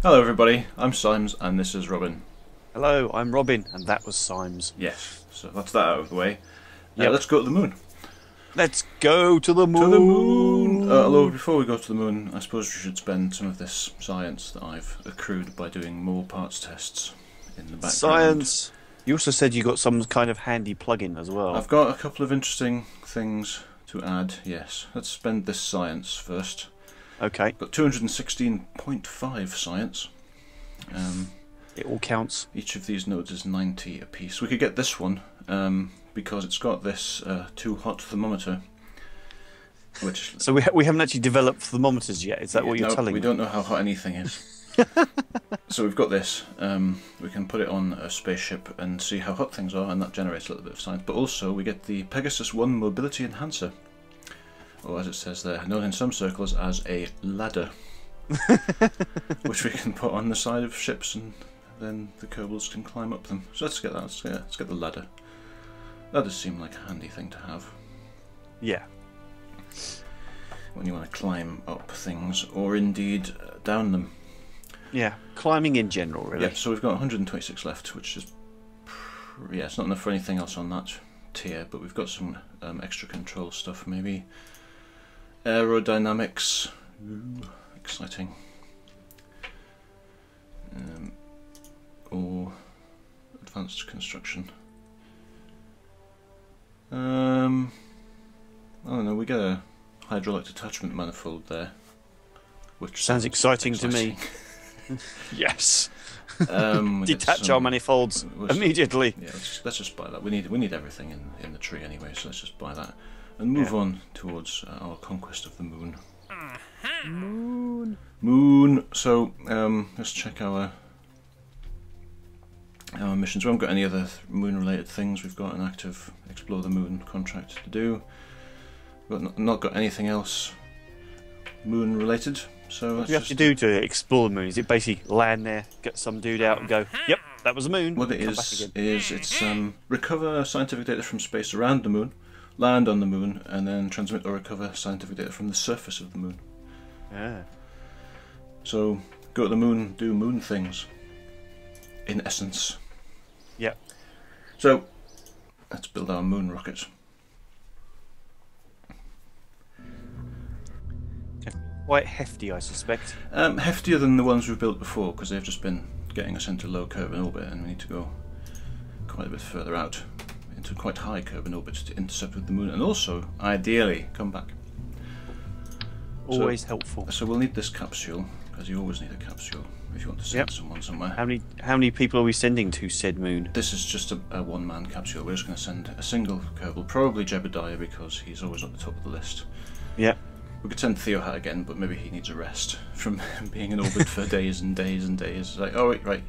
Hello everybody, I'm Symes and this is Robin. Hello, I'm Robin, and that was Symes. Yes, so that's that out of the way. Yep. Let's go to the moon. Let's go to the moon! To the moon! Although before we go to the moon, I suppose we should spend some of this science that I've accrued by doing mole parts tests in the background. Science! You also said you got some kind of handy plug-in as well. I've got a couple of interesting things to add, yes. Let's spend this science first. Okay. Got 216.5 science. It all counts. Each of these nodes is 90 apiece. We could get this one because it's got this too hot thermometer. Which So we haven't actually developed thermometers yet. Is that what you're telling me? We don't know how hot anything is. So we've got this. We can put it on a spaceship and see how hot things are, and that generates a little bit of science. But also we get the Pegasus 1 mobility enhancer, or as it says there, known in some circles as a ladder, which we can put on the side of ships, and then the Kerbals can climb up them. So let's get that. Let's get the ladder. That does seem like a handy thing to have. Yeah. When you want to climb up things, or indeed down them. Yeah, climbing in general, really. Yeah, so we've got 126 left, which is... yeah, it's not enough for anything else on that tier, but we've got some extra control stuff, maybe. Aerodynamics. Ooh, exciting. Or advanced construction. I don't know, we get a hydraulic detachment manifold there, which sounds exciting to me. Yes. Detach our manifolds immediately. Yeah, let's just buy that. We need everything in the tree anyway, so let's just buy that and move on towards our conquest of the moon. Moon. So let's check our missions. We haven't got any other moon-related things. We've got an active Explore the Moon contract to do. We've not got anything else moon-related. So what do you have to do to explore the moon? Is it basically land there, get some dude out and go, yep, that was the moon? What it is it's recover scientific data from space around the moon, land on the moon, and then transmit or recover scientific data from the surface of the moon. Yeah. So go to the moon, do moon things, in essence. Yep. So let's build our moon rocket. Quite hefty, I suspect. Heftier than the ones we've built before, because they've just been getting us into low Kerbal orbit, and we need to go quite a bit further out into quite high Kerbal orbit to intercept with the moon, and also, ideally, come back. Always helpful. So we'll need this capsule, because you always need a capsule if you want to send someone somewhere. How many people are we sending to said moon? This is just a one-man capsule. We're just going to send a single Kerbal, probably Jebediah, because he's always at the top of the list. Yeah. We could send Theohat again, but maybe he needs a rest from being in orbit for days and days and days. It's like, oh, right,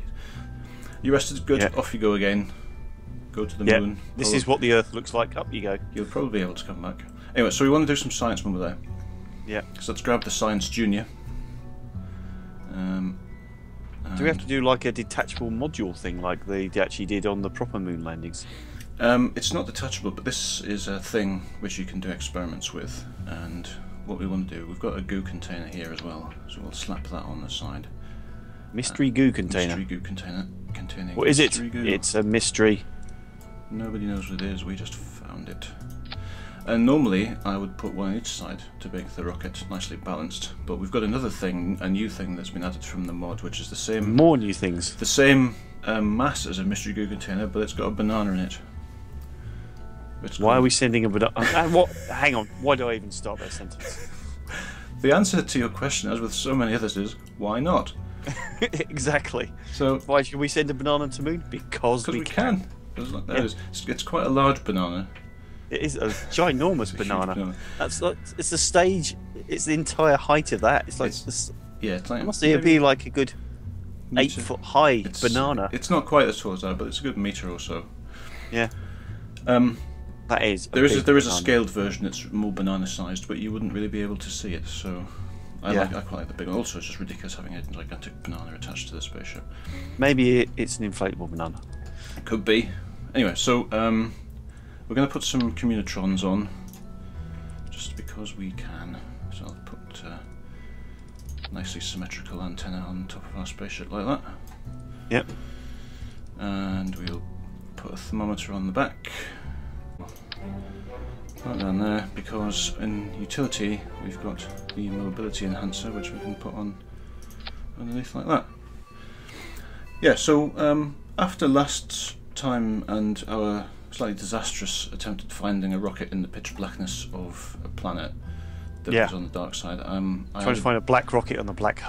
you rested, good, off you go again. Go to the moon. This is what the Earth looks like, up you go. You'll probably be able to come back. Anyway, so we want to do some science when we're there. Yeah. So let's grab the Science Junior. Do we have to do like a detachable module thing like they actually did on the proper moon landings? It's not detachable, but this is a thing which you can do experiments with, and what we want to do, we've got a goo container here as well, so we'll slap that on the side. Mystery goo container. Mystery goo container containing. What is it? Goo. It's a mystery. Nobody knows what it is. We just found it. And normally I would put one on each side to make the rocket nicely balanced, but we've got another thing, a new thing that's been added from the mod, which is the same. More new things. The same mass as a mystery goo container, but it's got a banana in it. Why are we sending a banana? What? Hang on. Why do I even start that sentence? The answer to your question, as with so many others, is why not? Exactly. So why should we send a banana to the moon? Because we can. It's quite a large banana. It is a ginormous banana. It's the stage. It's the entire height of that. It's like it must be like a good 8 foot high banana. It's not quite as tall as that, but it's a good metre or so. Yeah. That is. There is a scaled version that's more banana sized, but you wouldn't really be able to see it. So I quite like the big one. Also, it's just ridiculous having a gigantic banana attached to the spaceship. Maybe it's an inflatable banana. Could be. Anyway, so we're going to put some communitrons on, just because we can. So I'll put nicely symmetrical antenna on top of our spaceship like that. Yep. And we'll put a thermometer on the back. Right down there, because in utility we've got the mobility enhancer, which we can put on underneath like that. Yeah, so after last time and our slightly disastrous attempt at finding a rocket in the pitch blackness of a planet that was on the dark side, trying to find a black rocket on the black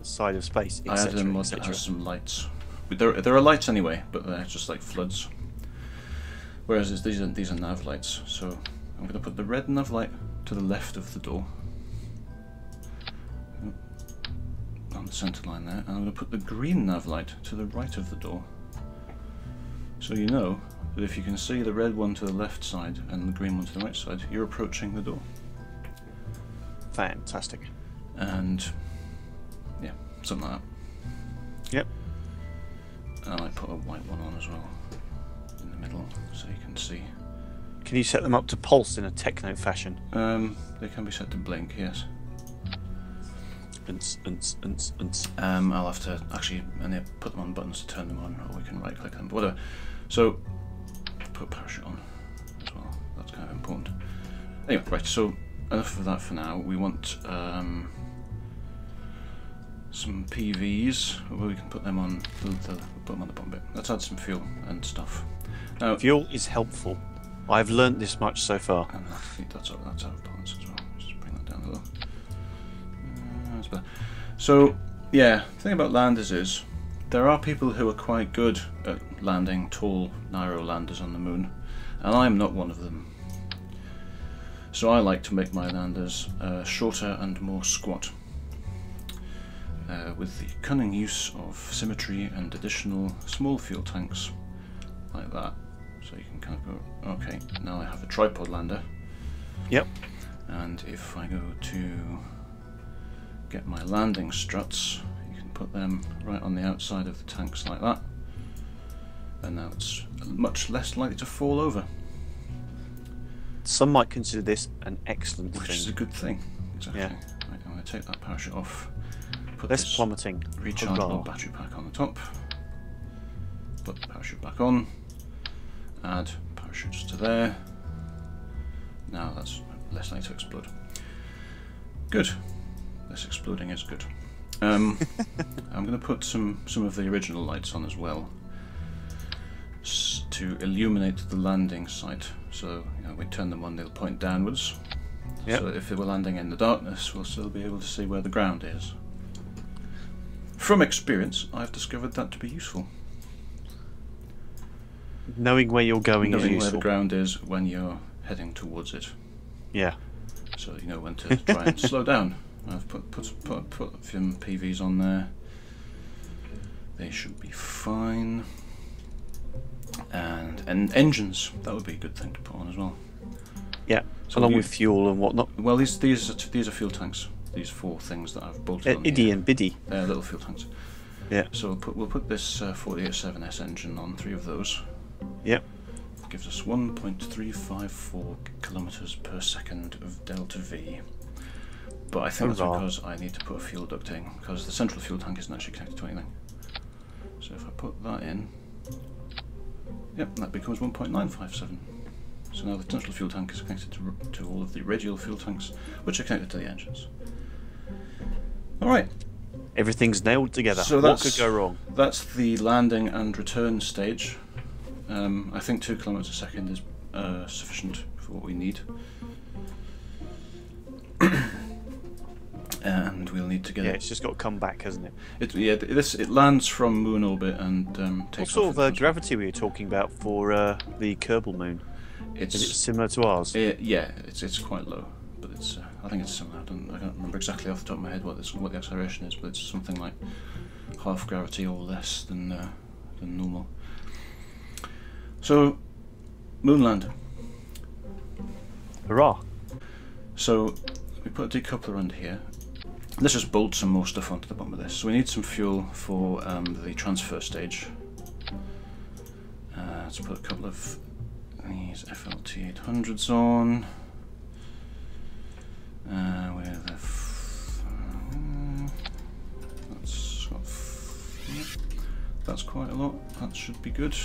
side of space, I added a mod that has some lights. There are lights anyway, but they're just like floods. Whereas these are nav lights, so I'm going to put the red nav light to the left of the door, on the centre line there, and I'm going to put the green nav light to the right of the door. So you know that if you can see the red one to the left side and the green one to the right side, you're approaching the door. Fantastic. And yeah, something like that. Yep. And I might put a white one on as well in the middle so you can see. Can you set them up to pulse in a techno fashion? They can be set to blink, yes. I'll have to actually put them on buttons to turn them on, or we can right click them, but whatever. So put parachute on as well, that's kind of important. Anyway, right, so enough of that for now. We want some PVs, where we can put them on put them on the bomb bit. Let's add some fuel and stuff. Now, fuel is helpful. I've learnt this much so far. And I think that's out of balance as well. Just bring that down a little. That's better. So, yeah, the thing about landers is there are people who are quite good at landing tall, narrow landers on the moon, and I'm not one of them. So I like to make my landers shorter and more squat, with the cunning use of symmetry and additional small fuel tanks, like that. So you can kind of go, okay, now I have a tripod lander. Yep. And if I go to get my landing struts, you can put them right on the outside of the tanks like that. And now it's much less likely to fall over. Some might consider this an excellent thing. Which is a good thing, exactly. Yeah. Right, I'm going to take that parachute off, put less this plummeting. rechargeable battery pack on the top, put the parachute back on, add parachutes to there. Now that's less likely to explode. Good. Less exploding is good. I'm going to put some of the original lights on as well, to illuminate the landing site. So we turn them on, they'll point downwards. Yep. So if they were landing in the darkness, we'll still be able to see where the ground is. From experience, I've discovered that to be useful. Knowing where you're going is useful. Knowing where the ground is when you're heading towards it. Yeah. So you know when to try and slow down. I've put some PVs on there. They should be fine. And engines, that would be a good thing to put on as well. Yeah, so along with fuel and whatnot. Well, these are fuel tanks. These 4 things that I've bolted on Iddy and Biddy. They're little fuel tanks. Yeah. So we'll put this 487S engine on 3 of those. Yep. It gives us 1.354 kilometers per second of delta V. But I think that's because I need to put a fuel duct in, because the central fuel tank isn't actually connected to anything. So if I put that in, yep, that becomes 1.957. So now the central fuel tank is connected to all of the radial fuel tanks, which are connected to the engines. Alright. Everything's nailed together. So what could go wrong? That's the landing and return stage. I think 2 kilometers a second is sufficient for what we need. And we'll need to get it's just got to come back, hasn't it? It lands from moon orbit and takes off. What sort of gravity were you talking about for the Kerbal moon? Is it similar to ours? Yeah, it's quite low, but I think it's similar. I don't remember exactly off the top of my head what the acceleration is, but it's something like half gravity or less than normal. So, moonland. Hurrah! So we put a decoupler under here. Let's just bolt some more stuff onto the bottom of this. So we need some fuel for the transfer stage. Let's put a couple of these FLT 800s on. got that's quite a lot. That should be good.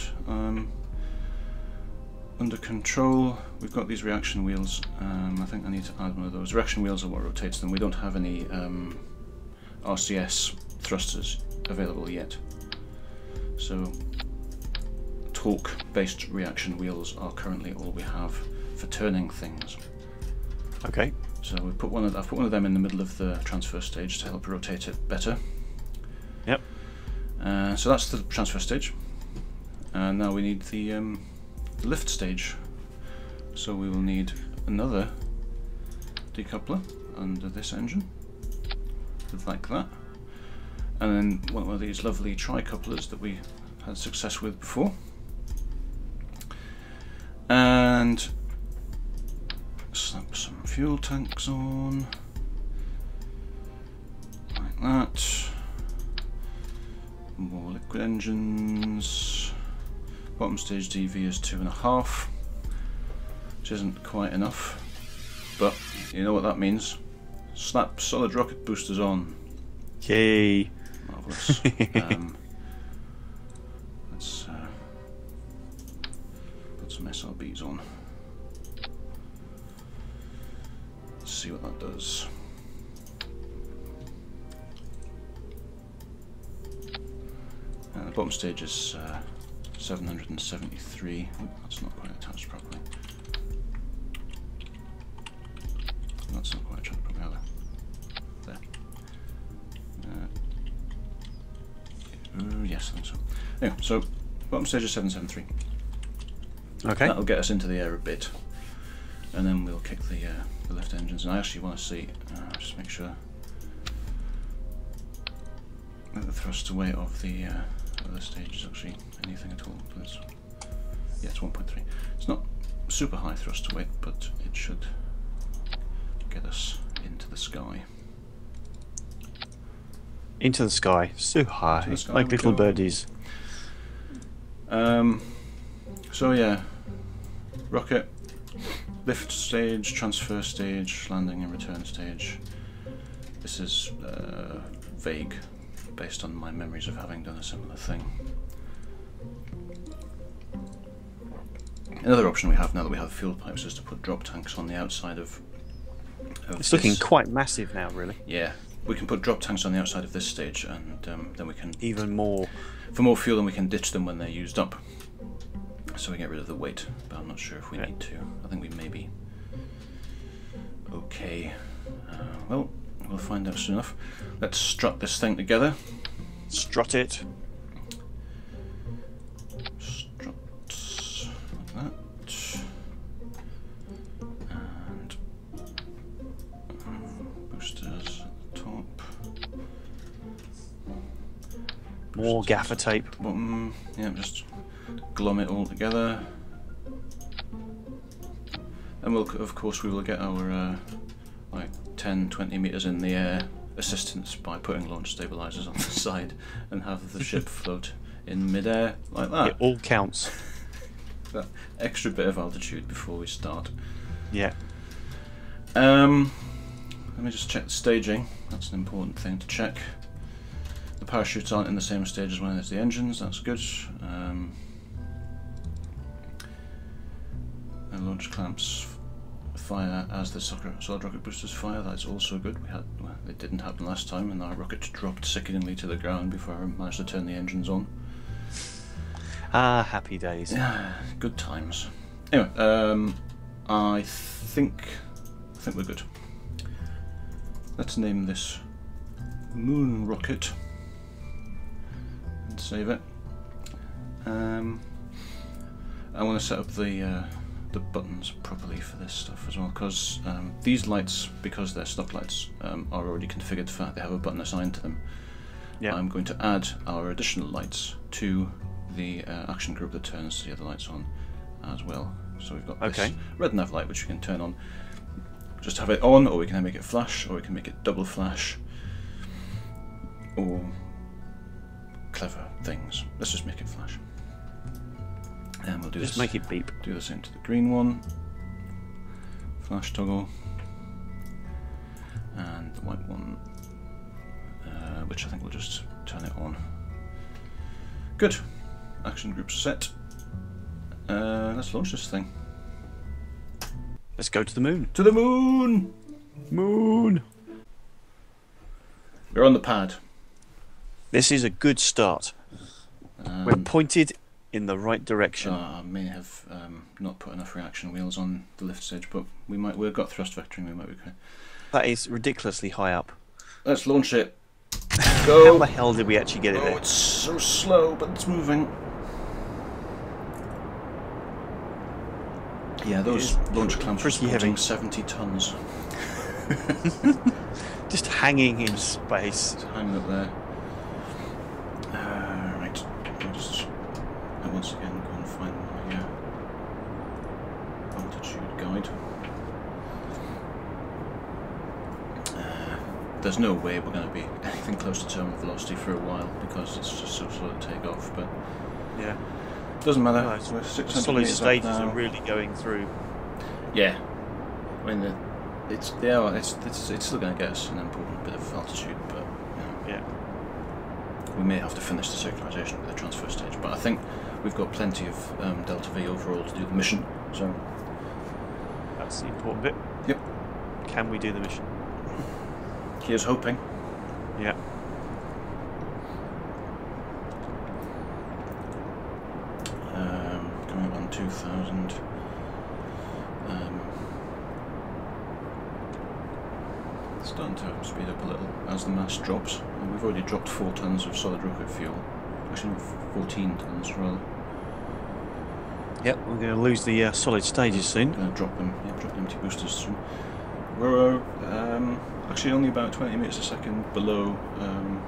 Under control, we've got these reaction wheels. I think I need to add one of those. Reaction wheels are what rotates them. We don't have any RCS thrusters available yet. So torque-based reaction wheels are currently all we have for turning things. Okay. So I've put one of them in the middle of the transfer stage to help rotate it better. Yep. So that's the transfer stage. And now we need the lift stage. So we will need another decoupler under this engine, like that. And then one of these lovely tri-couplers that we had success with before. And slap some fuel tanks on, like that. More liquid engines. Bottom stage DV is 2.5, which isn't quite enough, but you know what that means. Slap solid rocket boosters on. Yay! Marvellous. Let's put some SRBs on. Let's see what that does. The bottom stage is 773. Oh, that's not quite attached properly. That's not quite attached properly either. There. Yes, I think so. Anyway, so bottom stage is 773. Okay. That'll get us into the air a bit, and then we'll kick the lift engines. And I actually want to see, just make sure that the thrust away of the stage is actually anything at all. Please. Yeah, it's 1.3. It's not super high thrust to weight, but it should get us into the sky. Into the sky, so high, sky like little birdies. So yeah, rocket, lift stage, transfer stage, landing and return stage. This is vague, based on my memories of having done a similar thing. Another option we have now that we have fuel pipes is to put drop tanks on the outside of it's looking quite massive now, really. Yeah, we can put drop tanks on the outside of this stage, and then we can even more for more fuel, and we can ditch them when they're used up. So we get rid of the weight, but I'm not sure if we need to. I think we may be okay. Well, we'll find out soon enough. Let's strut this thing together. Strut it. Strut like that. And boosters at the top. More gaffer tape. Bottom. Yeah, just glom it all together. And we'll, of course, we will get our like 10-20 meters in the air assistance by putting launch stabilizers on the side and have the ship float in mid-air like that. It all counts. That extra bit of altitude before we start. Yeah. Let me just check the staging. That's an important thing to check. The parachutes aren't in the same stage as when there's the engines. That's good. The launch clamps fire as the solid rocket boosters fire. That's also good. It didn't happen last time, and our rocket dropped sickeningly to the ground before I managed to turn the engines on. Ah, happy days. Yeah, good times. Anyway, I think we're good. Let's name this Moon Rocket and save it. I want to set up the buttons properly for this stuff as well, because these lights, because they're stock lights, are already configured for that. They have a button assigned to them. Yeah. I'm going to add our additional lights to the action group that turns the other lights on as well. So we've got this red nav light which we can turn on. Just have it on, or we can make it flash, or we can make it double flash, or clever things. Let's just make it flash. And we'll do just make it beep. Do the same to the green one. Flash toggle. And the white one, which I think we'll just turn it on. Good. Action group's set. Let's launch this thing. Let's go to the moon. To the moon! Moon! We're on the pad. This is a good start. We're pointed in the right direction. I may have not put enough reaction wheels on the lift stage, but we've got thrust vectoring, we might be okay. That is ridiculously high up. Let's launch it. Go! How the hell did we actually get it there? It's so slow, but it's moving. Yeah, those launch clamps are supporting 70 tons. Just hanging in space. It's hanging up there. Right. I'll just once again go and find my altitude guide. There's no way we're going to be anything close to terminal velocity for a while because it's just so slow to take off. But yeah, doesn't matter. No, We're 600 solid stages are really going through. Yeah, I mean it's still going to get us an important bit of altitude, but you know, yeah, we may have to finish the circularization with the transfer stage. But I think we've got plenty of delta V overall to do the mission. So that's the important bit. Yep. Can we do the mission? Here's hoping. Yeah. Coming up on 2000. Starting to speed up a little as the mass drops. And we've already dropped 4 tons of solid rocket fuel. Actually, 14 tons rather. Yep, we're going to lose the solid stages soon. Going to drop them. Yeah, drop the empty boosters soon. We're actually only about 20 meters a second below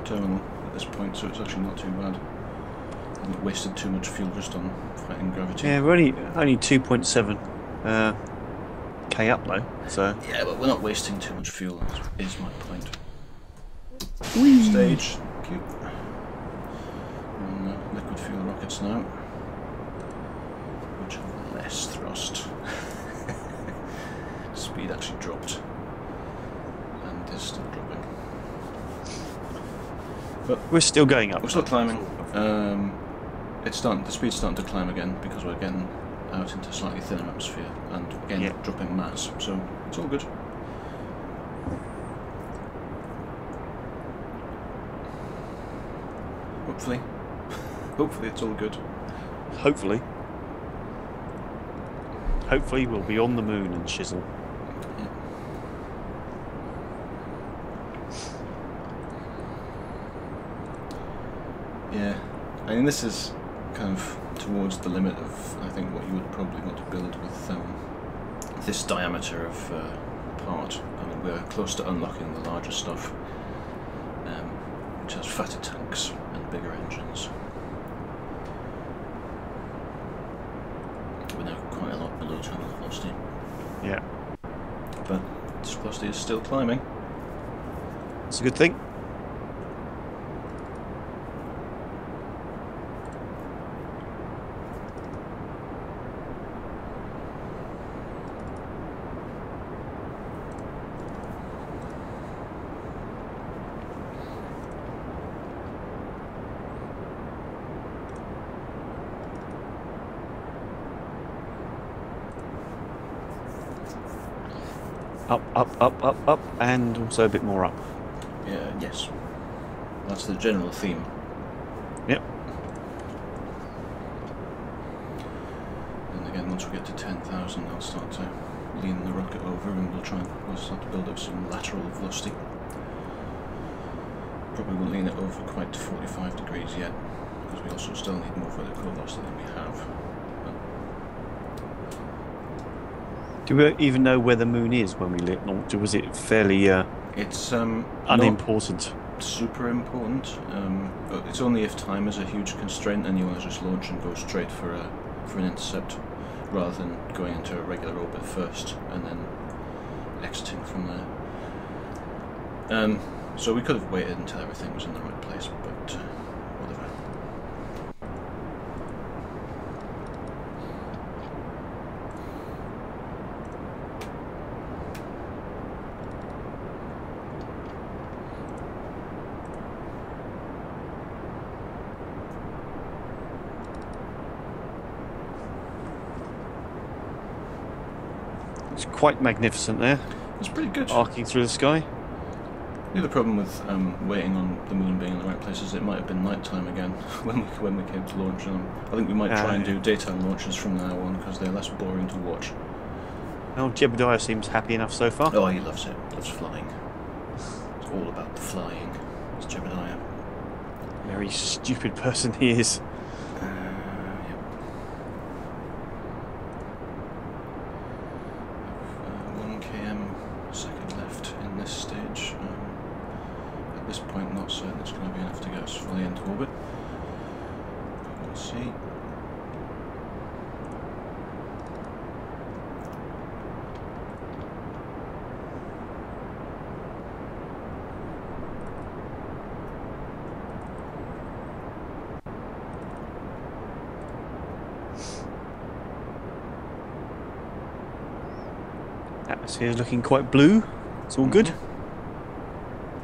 terminal at this point, so it's actually not too bad. I haven't wasted too much fuel just on fighting gravity. Yeah, we're only 2.7 K up though, so yeah, but we're not wasting too much fuel. Is my point. Whee! Stage, cute. And liquid fuel rockets now, which have less thrust. Speed actually dropped, and is still dropping. But we're still going up. We're still climbing. The speed's starting to climb again because we're getting out into slightly thinner atmosphere and again dropping mass, so it's all good. Hopefully. Hopefully it's all good. Hopefully. Hopefully we'll be on the moon and shizzle. Yeah, I mean this is kind of towards the limit of I think what you would probably want to build with this diameter of part. I mean we're close to unlocking the larger stuff, which has fatter tanks and bigger engines. We're now quite a lot below terminal velocity. Yeah. But this velocity is still climbing. It's a good thing. Up, and also a bit more up. Yeah, yes. That's the general theme. Yep. And again, once we get to 10,000, I'll start to lean the rocket over and we'll start to build up some lateral velocity. Probably won't lean it over quite to 45 degrees yet, because we also still need more vertical velocity than we have. Do we even know where the moon is when we launched, or was it fairly it's unimportant? Super important, but it's only if time is a huge constraint and you want to just launch and go straight for an intercept, rather than going into a regular orbit first and then exiting from there. So we could have waited until everything was in the right place, but whatever. It's quite magnificent there. It's pretty good. Arcing through the sky. The other problem with waiting on the moon being in the right place is it might have been night time again when we came to launch. I think we might try and do daytime launches from now on because they're less boring to watch. Oh, Jebediah seems happy enough so far. Oh, he loves it. Loves flying. It's all about the flying. It's Jebediah. Very stupid person he is. Yep. 1 km second left in this stage. At this point, not certain it's going to be enough to get us fully into orbit. But we'll see. Atmosphere is looking quite blue. It's all good.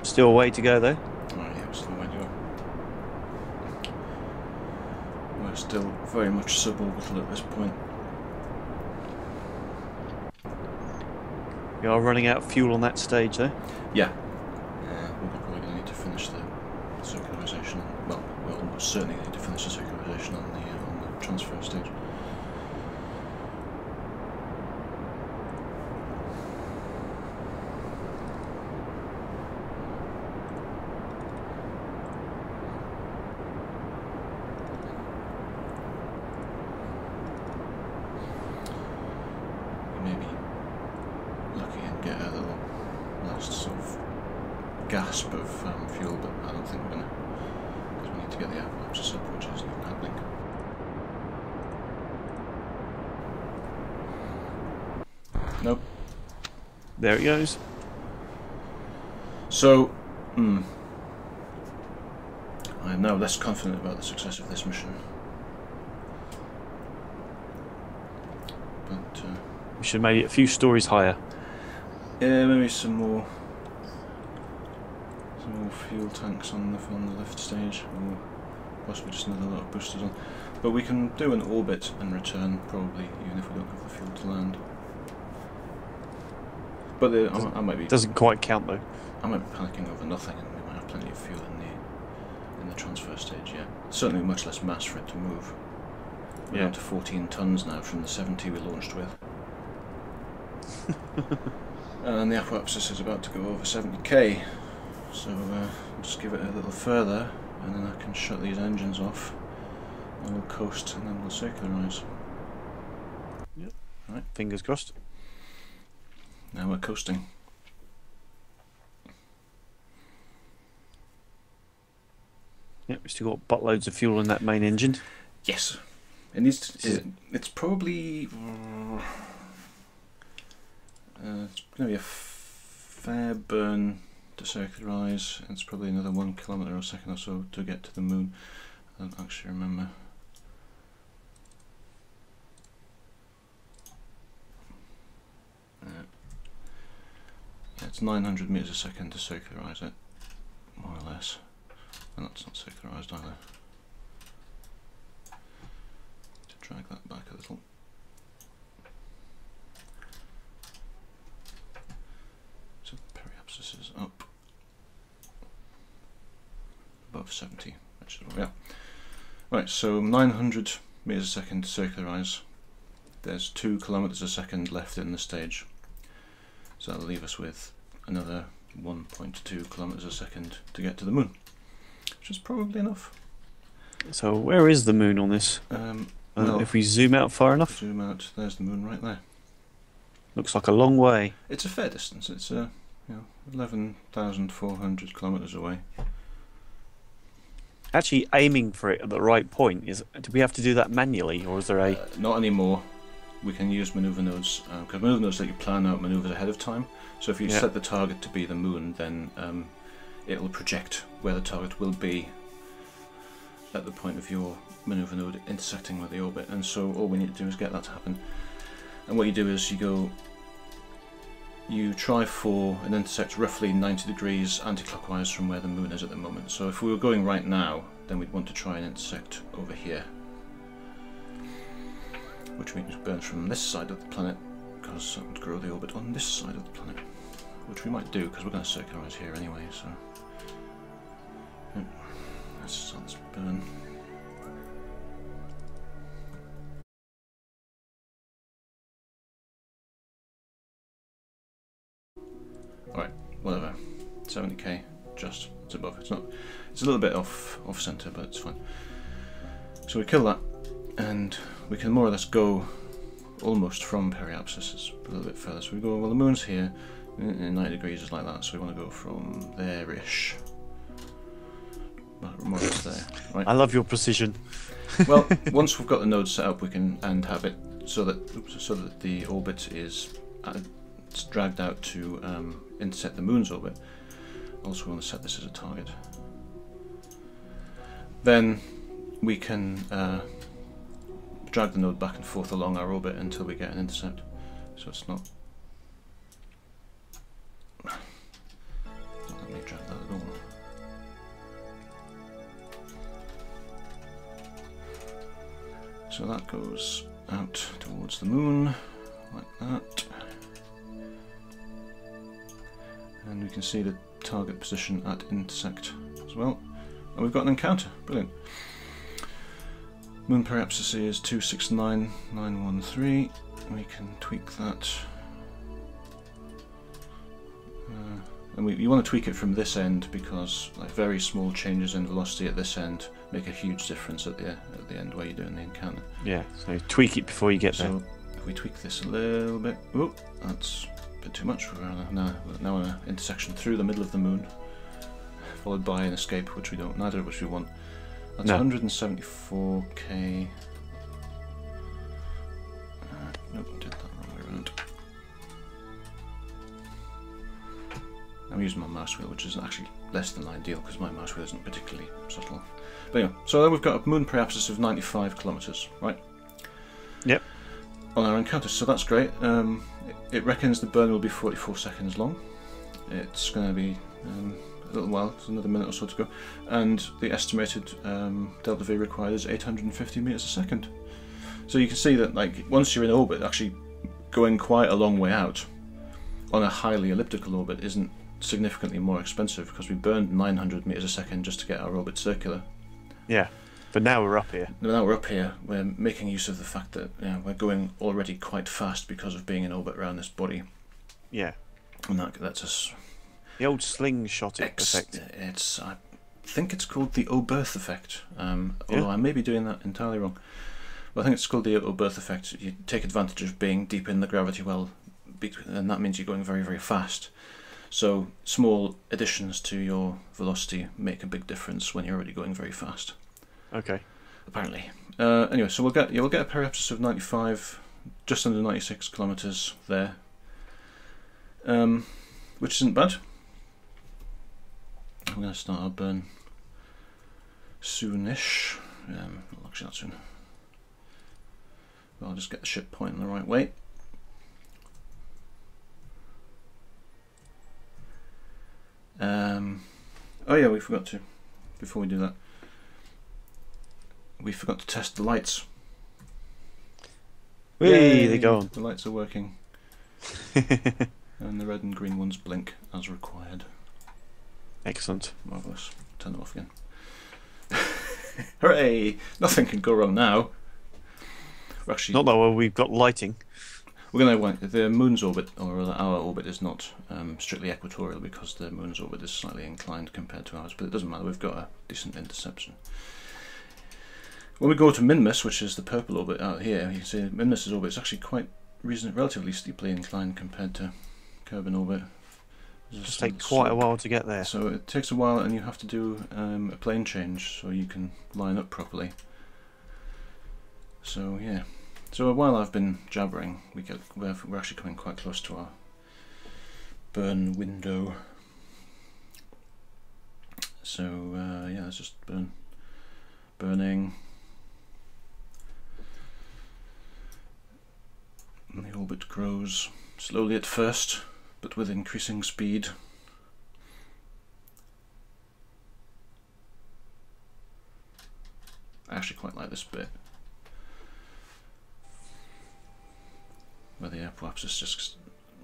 Still a way to go though. Oh yeah, still a way to go. We're still very much suborbital at this point. We are running out of fuel on that stage though. Yeah. We're probably going to need to finish the circularization. Well, we're almost certainly going to need to finish the circularization on the transfer stage. Gasp of fuel, but I don't think we're going to, because we need to get the apoapsis up, which is not happening. Nope. There it goes. So, I am now less confident about the success of this mission. But we should maybe a few stories higher. Yeah, maybe some more fuel tanks on the left stage, or possibly just another lot of boosters on. But we can do an orbit and return, probably, even if we don't have the fuel to land. But I might be... Doesn't quite count though. I might be panicking over nothing, and we might have plenty of fuel in the transfer stage, yeah. Certainly much less mass for it to move. We're down to 14 tons now from the 70 we launched with. And the apoapsis is about to go over 70k. So just give it a little further, and then I can shut these engines off, and we'll coast, and then we'll circularize. Yep. Right. Fingers crossed. Now we're coasting. Yep, we've still got buttloads of fuel in that main engine. Yes. It needs to, it's probably it's going to be a fair burn to circularize. It's probably another 1 kilometre a second or so to get to the moon. I don't actually remember. Yeah, it's 900 metres a second to circularize it, more or less. And that's not circularized either. To drag that back a little. So periapsis is up above 70, which is where we are. Right, so 900 meters a second to circularize. There's 2 kilometers a second left in the stage. So that'll leave us with another 1.2 kilometers a second to get to the moon, which is probably enough. So where is the moon on this? Well, if we zoom out far enough? Zoom out, there's the moon right there. Looks like a long way. It's a fair distance. It's 11,400 kilometers away. Actually aiming for it at the right point, do we have to do that manually, or is there a... not anymore. We can use manoeuvre nodes, because manoeuvre nodes let you plan out manoeuvres ahead of time. So if you set the target to be the moon, then it will project where the target will be at the point of your manoeuvre node intersecting with the orbit. And so all we need to do is get that to happen. And what you do is you try for and intersect roughly 90 degrees anti-clockwise from where the moon is at the moment. So if we were going right now, then we'd want to try and intersect over here, which means burn from this side of the planet, because that would grow the orbit on this side of the planet, which we might do because we're going to circularize here anyway. So let's start this burn. Alright, whatever. 70k, just it's above. It's not. It's a little bit off center, but it's fine. So we kill that, and we can more or less go almost from periapsis. It's a little bit further. So we go. Well, the moon's here, in 90 degrees is like that. So we want to go from there-ish, more or less there. Right. I love your precision. Well, once we've got the node set up, we can have it so that the orbit is it's dragged out to intersect the moon's orbit. Also, we want to set this as a target. Then we can drag the node back and forth along our orbit until we get an intercept. So it's not. Don't let me drag that at all. So that goes out towards the moon, like that. And we can see the target position at intersect as well. And we've got an encounter. Brilliant. Moon periapsis is 269913. We can tweak that. And you want to tweak it from this end because like very small changes in velocity at this end make a huge difference at the end where you're doing the encounter. Yeah, so tweak it before you get there. So if we tweak this a little bit, oh, that's a bit too much. We're now on an intersection through the middle of the moon, followed by an escape, which we don't, neither of which we want. That's 174k. Nope, I did that wrong way around. I'm using my mouse wheel, which is actually less than ideal because my mouse wheel isn't particularly subtle. But anyway, so we've got a moon periapsis of 95 kilometers, right? Yep. On our encounter, so that's great. It reckons the burn will be 44 seconds long. It's going to be a little while, it's another minute or so to go, and the estimated delta V required is 850 meters a second. So you can see that, like, once you're in orbit, actually going quite a long way out on a highly elliptical orbit isn't significantly more expensive because we burned 900 meters a second just to get our orbit circular. Yeah, but now we're up here. Now we're up here. We're making use of the fact that we're going already quite fast because of being in orbit around this body. Yeah, and that's us. The old slingshot effect. I think it's called the O-Birth effect. Although I may be doing that entirely wrong. But I think it's called the O-Birth effect. You take advantage of being deep in the gravity well, and that means you're going very, very fast. So small additions to your velocity make a big difference when you're already going very fast. Okay. Apparently. Anyway, so we'll get a periapsis of 95, just under 96 kilometers there, which isn't bad. I'm going to start our burn soonish. Well, actually not soon. But I'll just get the ship pointing the right way. Oh yeah, we forgot to, before we do that, we forgot to test the lights. Hey, they go on. The lights are working. And the red and green ones blink as required. Excellent. Marvellous. Turn them off again. Hooray! Nothing can go wrong now. We're actually not that well, we've got lighting. We're going to the moon's orbit, or our orbit, is not strictly equatorial because the moon's orbit is slightly inclined compared to ours, but it doesn't matter. We've got a decent interception. When we go to Minmus, which is the purple orbit out here, you can see Minmus's orbit is actually quite relatively steeply inclined compared to Kerbal orbit. It'll take quite a while to get there. So it takes a while, and you have to do a plane change so you can line up properly. So yeah. So while I've been jabbering, we're actually coming quite close to our burn window. So yeah, let's just burning. And the orbit grows slowly at first, but with increasing speed. I actually quite like this bit. where the apoapsis just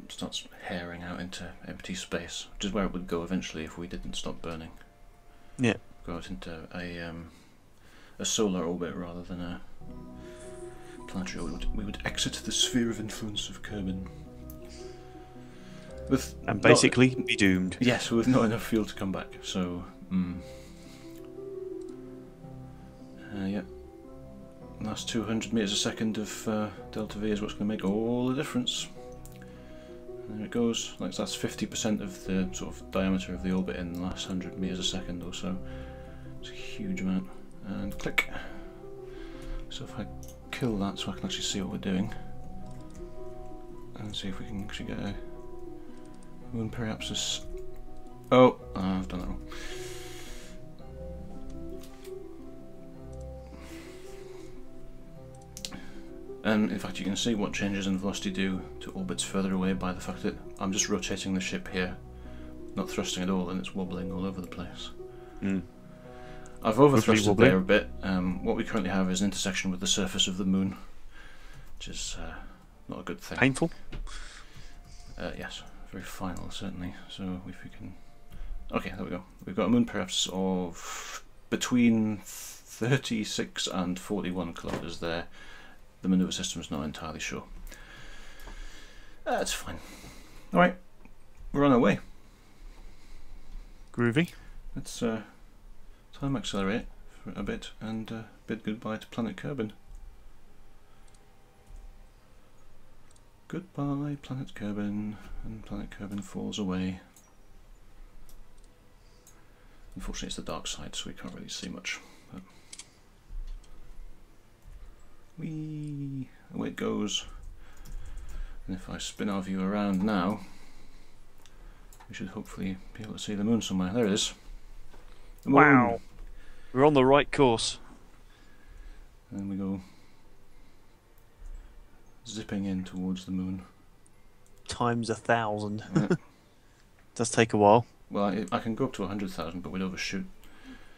starts herring out into empty space, which is where it would go eventually if we didn't stop burning. Yeah. Go out into a solar orbit rather than a planetary orbit. We would exit the sphere of influence of Kerbin. And basically be doomed. Yes, with not enough fuel to come back. So, yeah. Last 200 meters a second of delta V is what's going to make all the difference. And there it goes. Like that's 50% of the sort of diameter of the orbit in the last 100 meters a second or so. It's a huge amount. And click. So if I kill that, so I can actually see what we're doing, and see if we can actually get a moon periapsis. Oh, I've done that wrong. And in fact you can see what changes in velocity do to orbits further away by the fact that I'm just rotating the ship here, not thrusting at all, and it's wobbling all over the place. I've overthrusted there a bit. What we currently have is an intersection with the surface of the moon, which is not a good thing. Painful? Yes, very final certainly. So if we can... Okay, there we go. We've got a moon periapsis of between 36 and 41 kilometers there. The maneuver system is not entirely sure. That's fine. Alright, we're on our way. Groovy. Let's time accelerate for a bit and bid goodbye to planet Kerbin. Goodbye, planet Kerbin, and planet Kerbin falls away. Unfortunately it's the dark side, so we can't really see much. But whee! Away it goes. And if I spin our view around now, we should hopefully be able to see the moon somewhere. There it is. The moon. Wow! We're on the right course. And we go zipping in towards the moon. Times 1,000. Yeah. Does take a while. Well, I can go up to 100,000, but we'd overshoot.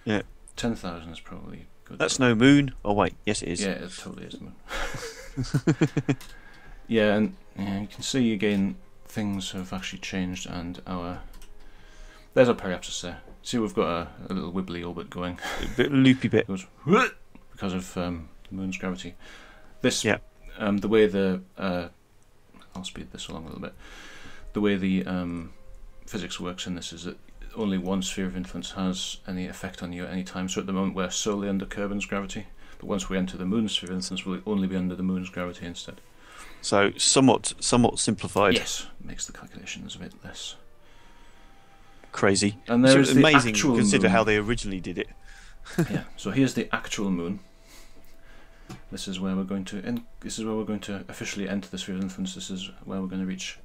Yeah. 10,000 is probably good. That's no moon. Oh wait, yes it is. Yeah, it totally is the moon. Yeah, and you can see again things have actually changed, and there's our periapsis there. See, we've got a little wibbly orbit going. A bit loopy bit. It goes because of the moon's gravity. This, yeah. The way I'll speed this along a little bit. The way the physics works in this is that only one sphere of influence has any effect on you at any time. So at the moment we're solely under Kerbin's gravity, but once we enter the moon's sphere of influence, we'll only be under the moon's gravity instead. So somewhat simplified. Yes, makes the calculations a bit less crazy. And there is amazing the actual consider moon. how they originally did it. Yeah. So here's the actual moon. This is where we're going to officially enter the sphere of influence. This is where we're going to reach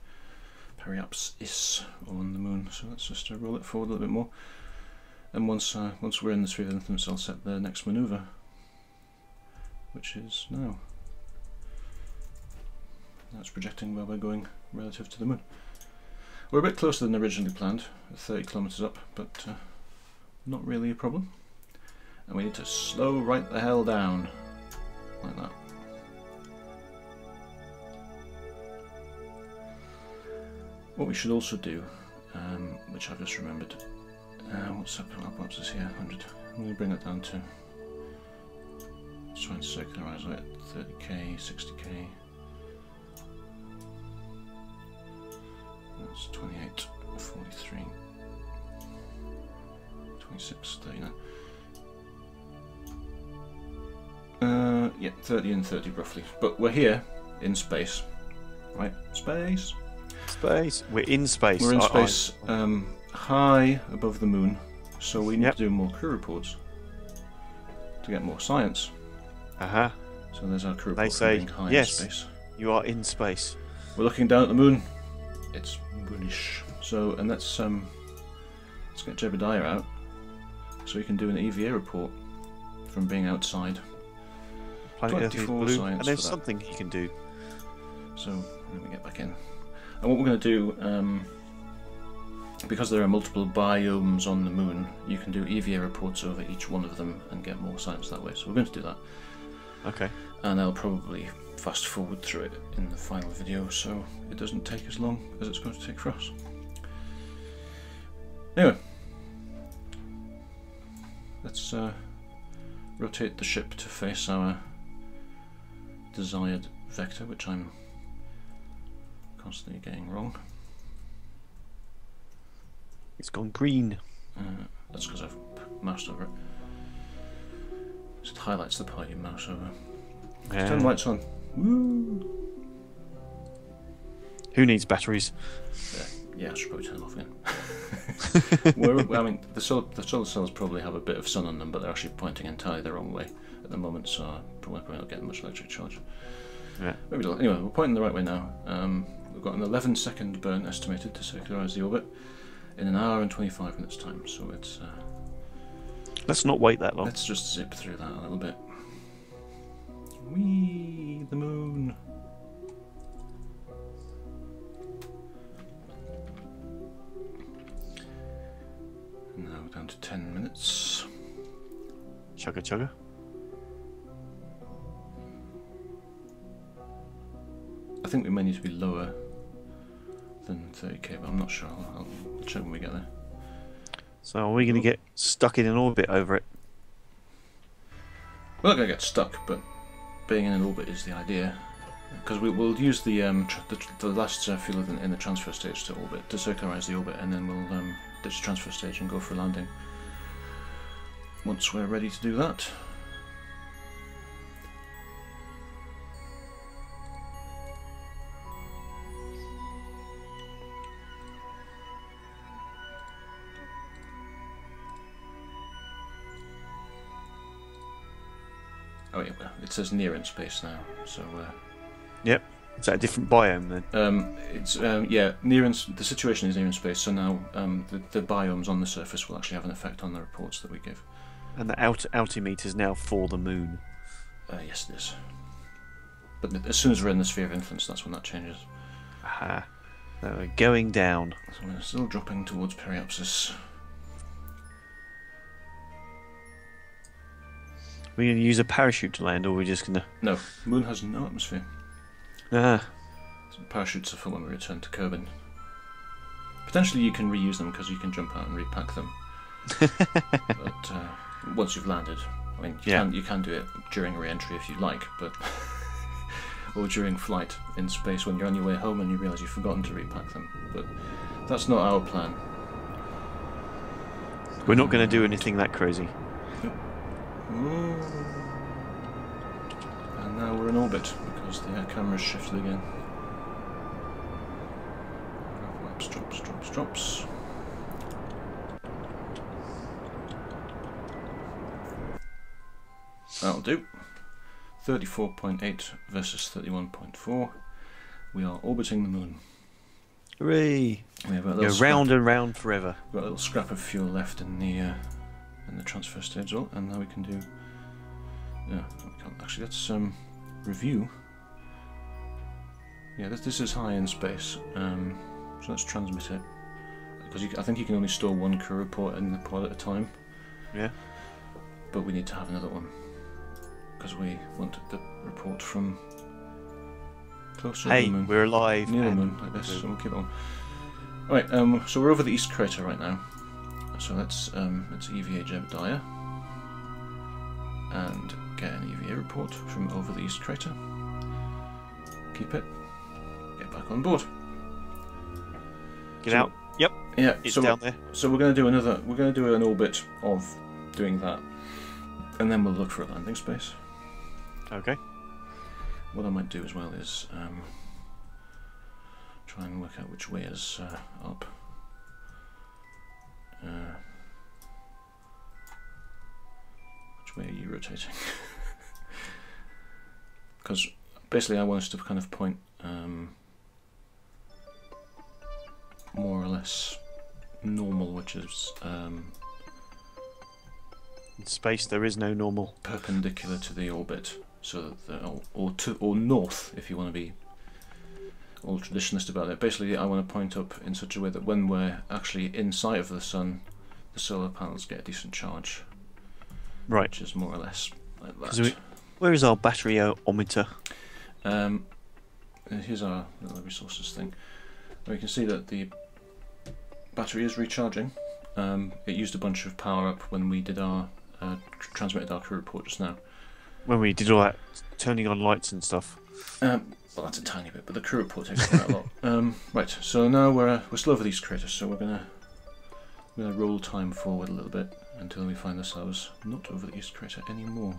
periapsis on the moon. So let's just roll it forward a little bit more. And once we're in the sphere of influence, I'll set the next maneuver, which is now. That's projecting where we're going relative to the moon. We're a bit closer than originally planned, 30 kilometers up, but not really a problem. And we need to slow right the hell down, like that. What we should also do, which I've just remembered, what's up? What's this here? 100. I'm going to bring it down to. Let's try and circularise it. 30k, 60k. That's 28, 43, 26, 39. Yeah, 30 and 30 roughly. But we're here in space, right? Space. Space. We're in space. We're in space, high above the moon. So we need to do more crew reports to get more science. So there's our crew report. They say, being high yes, in space. You are in space. We're looking down at the moon. It's moonish. So, and let's get Jebediah out so we can do an EVA report from being outside. Planet Earth is blue, science and there's something he can do. So let me get back in. And what we're going to do, because there are multiple biomes on the moon, you can do EVA reports over each one of them and get more science that way. So we're going to do that. Okay. And I'll probably fast forward through it in the final video so it doesn't take as long as it's going to take for us. Anyway, let's rotate the ship to face our desired vector, which I'm constantly getting wrong. It's gone green. That's because I've moused over it. It highlights the part you mouse over. Let's turn the lights on. Woo! Who needs batteries? Yeah, I should probably turn them off again. I mean, the solar cells probably have a bit of sun on them, but they're actually pointing entirely the wrong way at the moment, so probably not getting much electric charge. Yeah. Maybe not. Anyway, we're pointing the right way now. We've got an 11-second burn estimated to circularise the orbit in an hour and 25 minutes time, so it's... let's not wait that long. Let's just zip through that a little bit. Whee! The moon! Now down to 10 minutes. Chugga chugga. I think we may need to be lower than 30k, but I'm not sure. I'll check when we get there. So are we going to get stuck in an orbit over it? We're not going to get stuck, but being in an orbit is the idea. Because we'll use the last fuel in the transfer stage to orbit, to circularize the orbit, and then we'll ditch the transfer stage and go for landing once we're ready to do that. Oh yeah, well, it says near in space now, so... Yep. Is that a different biome then? It's yeah, the situation is near in space, so now the biomes on the surface will actually have an effect on the reports that we give. And the altimeter is now for the moon. Yes, it is. But as soon as we're in the sphere of influence, that's when that changes. Aha. So we're going down. So we're still dropping towards periapsis. We're going to use a parachute to land, or we're just going to... No, moon has no atmosphere. Ah. So parachutes are for when we return to Kerbal. Potentially you can reuse them because you can jump out and repack them. But once you've landed, I mean, you can do it during re-entry if you like, but or during flight in space when you're on your way home and you realise you've forgotten to repack them. But that's not our plan. We're not going to do anything that crazy. Ooh. And now we're in orbit because the camera's shifted again. Drops. That'll do. 34.8 versus 31.4. We are orbiting the moon. Hooray! We have a go round and round forever. We've got a little scrap of fuel left in the transfer stage, and now we can do. Yeah, we can't actually. Let's review. Yeah, this is high in space, so let's transmit it because I think you can only store one crew report in the pod at a time. Yeah. But we need to have another one because we want the report from closer to the moon. We're alive. Near the moon, like this. So we'll keep it on. Alright, so we're over the east crater right now. So let's EVA Jebediah and get an EVA report from over the east crater. Keep it. Get back on board. Get out. Yep. Yeah. It's down there. So we're going to do another. We're going to do an orbit of doing that, and then we'll look for a landing space. Okay. What I might do as well is try and work out which way is up. Which way are you rotating? Because basically I want us to kind of point more or less normal, which is in space there is no normal. Perpendicular to the orbit, so that or north if you want to be all traditionalist about it. Basically I want to point up in such a way that when we're actually inside of the sun, the solar panels get a decent charge. Right. Which is more or less like that. Where is our battery-ometer? Here's our little resources thing. We can see that the battery is recharging. It used a bunch of power up when we did our transmitted our crew report just now. When we did all that turning on lights and stuff. Well, that's a tiny bit, but the crew report takes quite a lot. Right, so now we're still over the East Crater, so we're gonna roll time forward a little bit until we find ourselves not over the East Crater anymore.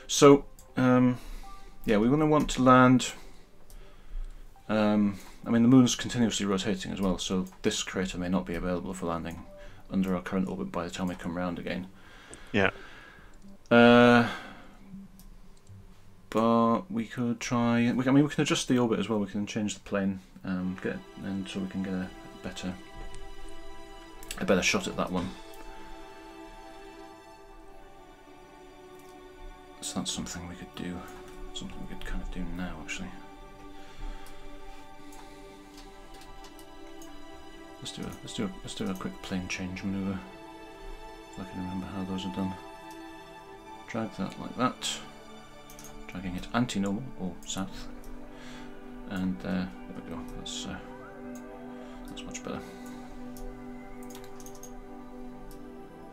So, yeah, we're going to want to land. I mean, the moon's continuously rotating as well, so this crater may not be available for landing under our current orbit by the time we come round again. Yeah. But we could try. I mean, we can adjust the orbit as well. We can change the plane, and so we can get a better shot at that one. So that's something we could do. Something we could kind of do now, actually. Let's do a quick plane change maneuver. If I can remember how those are done. Drag that like that. Dragging it anti-normal or south. And there we go. That's much better.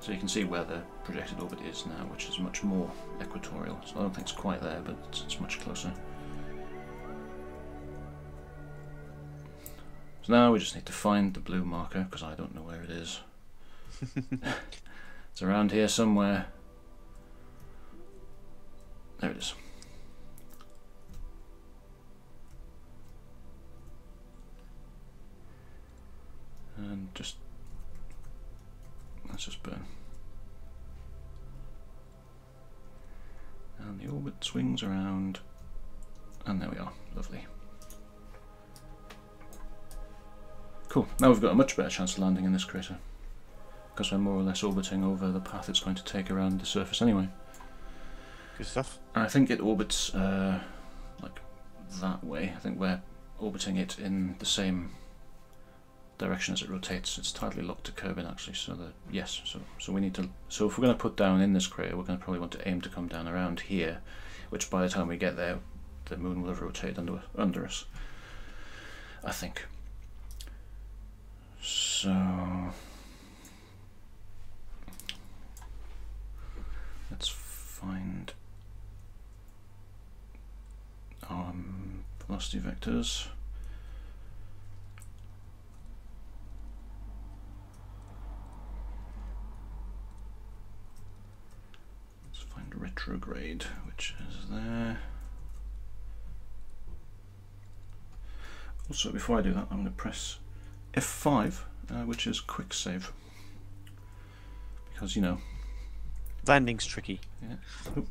So you can see where the projected orbit is now, which is much more equatorial. So I don't think it's quite there, but it's much closer. So now we just need to find the blue marker, because I don't know where it is. It's around here somewhere. There it is. And let's just burn. And the orbit swings around, and there we are. Lovely. Cool. Now we've got a much better chance of landing in this crater, because we're more or less orbiting over the path it's going to take around the surface anyway. Good stuff. And I think it orbits like that way. I think we're orbiting it in the same direction as it rotates. It's tightly locked to Kerbal actually, so that yes, so we need to. So if we're going to put down in this crater, we're going to probably want to aim to come down around here, which by the time we get there, the moon will have rotated under us, I think. So let's find our velocity vectors. Let's find retrograde, which is there. Also, before I do that, I'm going to press F5, which is quick save, because you know, landing's tricky. Yeah. Oop.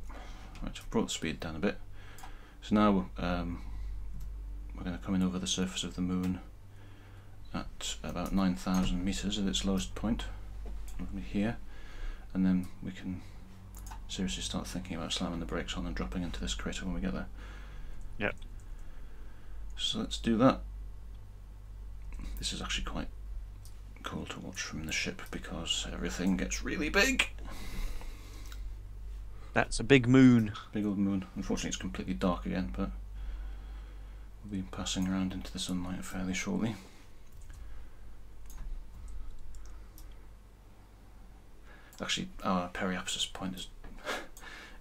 Right, I've brought the speed down a bit. So now we're going to come in over the surface of the moon at about 9,000 meters at its lowest point, over here, and then we can seriously start thinking about slamming the brakes on and dropping into this crater when we get there. Yep. So let's do that. This is actually quite cool to watch from the ship because everything gets really big. That's a big moon. Big old moon. Unfortunately it's completely dark again, but we'll be passing around into the sunlight fairly shortly. Actually, our periapsis point is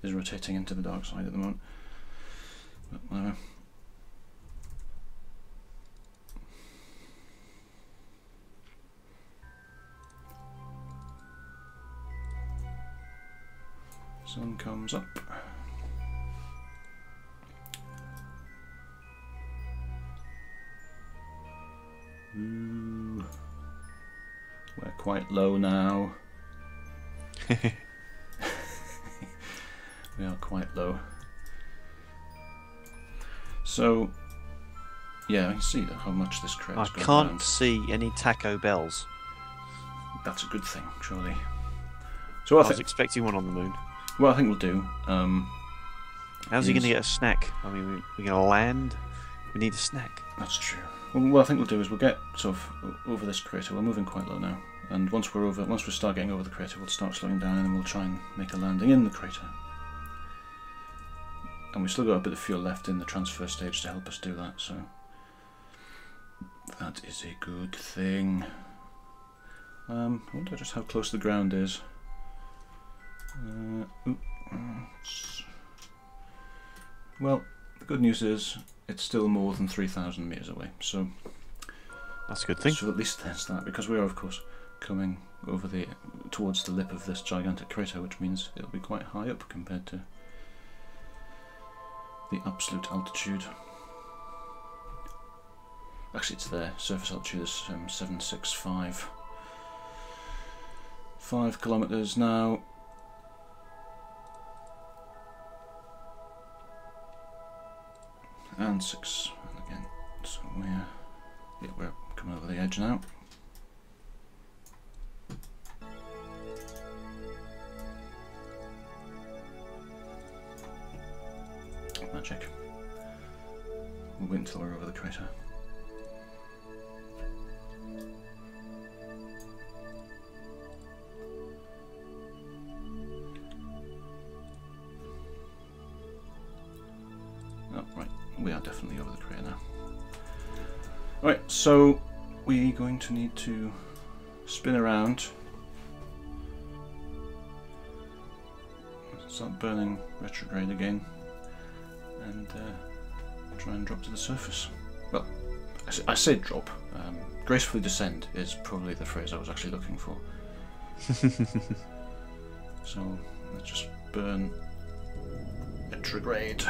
is rotating into the dark side at the moment. But whatever. Sun comes up. Ooh. We're quite low now. We are quite low. So, yeah, I can see how much this crater is I going can't around. see any Taco Bells. That's a good thing, surely. So I was expecting one on the moon. What I think we'll do, How's he going to get a snack? I mean, we're going to land. We need a snack. That's true. Well, what I think we'll do is we'll get sort of over this crater. We're moving quite low now, and once we start getting over the crater, we'll start slowing down, and then we'll try and make a landing in the crater. And we've still got a bit of fuel left in the transfer stage to help us do that, so that is a good thing. I wonder just how close the ground is. Well, the good news is it's still more than 3,000 meters away, so that's a good thing. So at least there's that, because we are of course coming over towards the lip of this gigantic crater, which means it'll be quite high up compared to the absolute altitude. Actually, it's there. Surface altitude is 765. 5 kilometers now. And 6 again. So we're coming over the edge now. Magic. We'll wait until we're over the crater. Oh, right. We are definitely over the crater now. Right, so we're going to need to spin around. Start burning retrograde again. And try and drop to the surface. Well, I say drop. Gracefully descend is probably the phrase I was actually looking for. So let's just burn retrograde.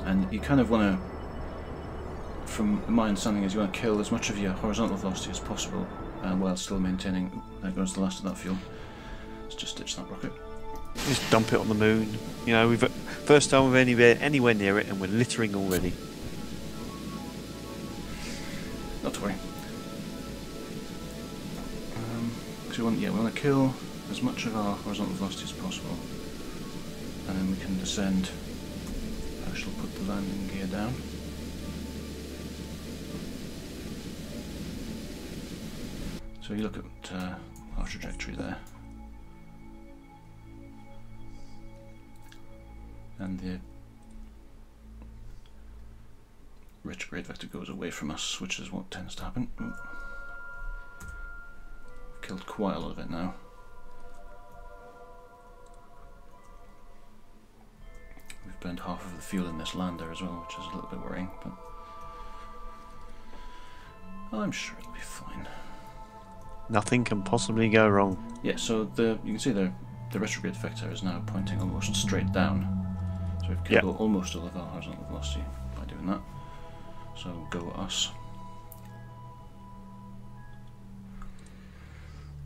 And you kind of want to, from my understanding, is you want to kill as much of your horizontal velocity as possible, while still maintaining. Ooh, there goes the last of that fuel. Let's just ditch that rocket. Just dump it on the moon. You know, first time we've been anywhere near it, and we're littering already. Not to worry. So we want to kill as much of our horizontal velocity as possible, and then we can descend. I shall put the landing gear down. So you look at our trajectory there. And the retrograde vector goes away from us, which is what tends to happen. Ooh. We've killed quite a lot of it now. We've burned half of the fuel in this lander as well, which is a little bit worrying, but I'm sure it'll be fine. Nothing can possibly go wrong. Yeah, so you can see the retrograde vector is now pointing almost straight down. So we've killed almost all of our horizontal velocity by doing that. So go us.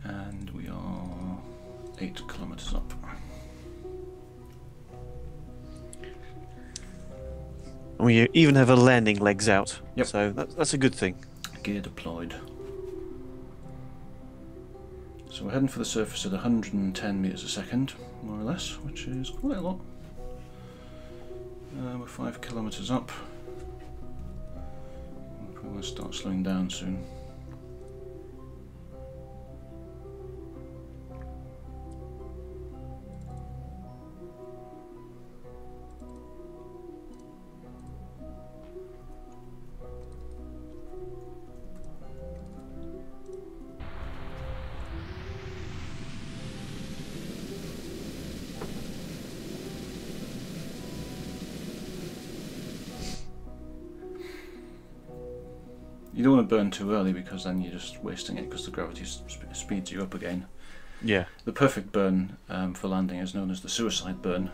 And we are 8 kilometers up. We even have our landing legs out. Yep. So that's a good thing. Gear deployed. So we're heading for the surface at 110 meters a second, more or less, which is quite a lot. We're 5 kilometers up. We'll probably start slowing down soon. You don't want to burn too early, because then you're just wasting it, because the gravity speeds you up again. Yeah. The perfect burn for landing is known as the suicide burn.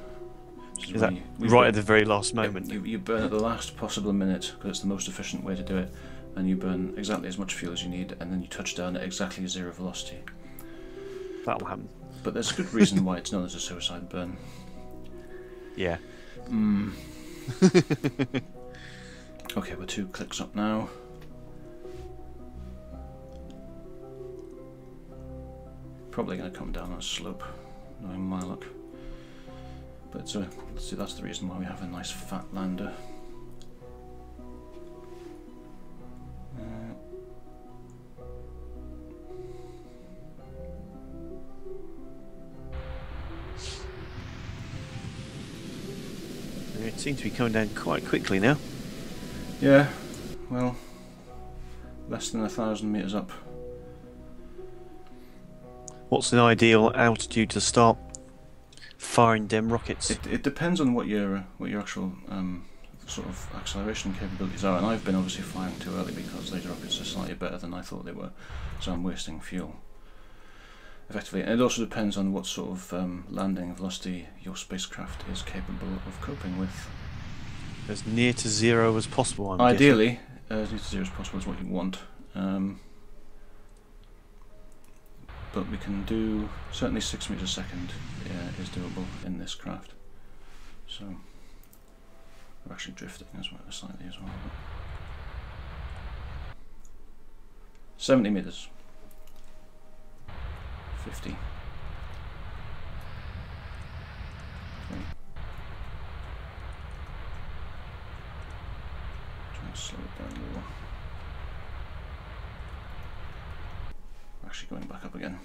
Is that right at the very last moment? You burn at the last possible minute, because it's the most efficient way to do it, and you burn exactly as much fuel as you need, and then you touch down at exactly 0 velocity. That'll happen. But there's a good reason why it's known as a suicide burn. Yeah. Okay, we're 2 clicks up now. Probably going to come down that slope, knowing my luck. But see, that's the reason why we have a nice fat lander. It seems to be coming down quite quickly now. Yeah, well, less than 1,000 meters up. What's an ideal altitude to start firing them rockets? It depends on what your actual sort of acceleration capabilities are, and I've been obviously firing too early because these rockets are slightly better than I thought they were, so I'm wasting fuel effectively. And it also depends on what sort of landing velocity your spacecraft is capable of coping with. As near to zero as possible, I'm Ideally, as near to zero as possible is what you want. But we can do, certainly 6 meters a second is doable in this craft. So we're actually drifting as well, slightly as well. 70 meters. 50. 20. Try and slow it down more. We're actually going back up again.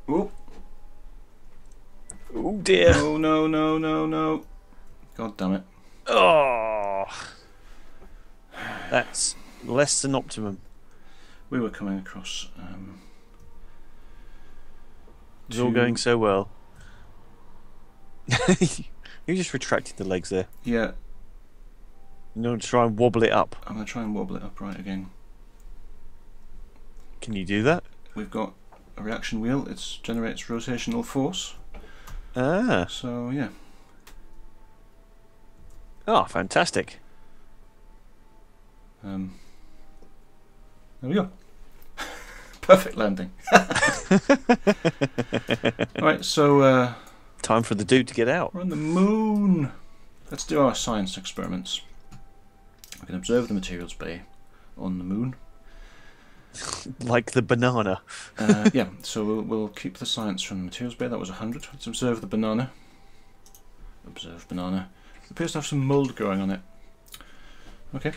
Oh! Oh dear! Oh no, no, no, no! God damn it. Oh! That's less than optimum. We were coming across... it's all going so well. You just retracted the legs there. Yeah. You're going to try and wobble it up. I'm going to try and wobble it upright again. Can you do that? We've got a reaction wheel. It generates rotational force. Ah. So, yeah. Oh, fantastic. There we go. Perfect landing. Right, so... time for the dude to get out. We're on the moon. Let's do our science experiments. We can observe the materials bay on the moon. Like the banana. Yeah, so we'll keep the science from the materials bay. That was 100. Let's observe the banana. Observe banana. It appears to have some mould growing on it. Okay,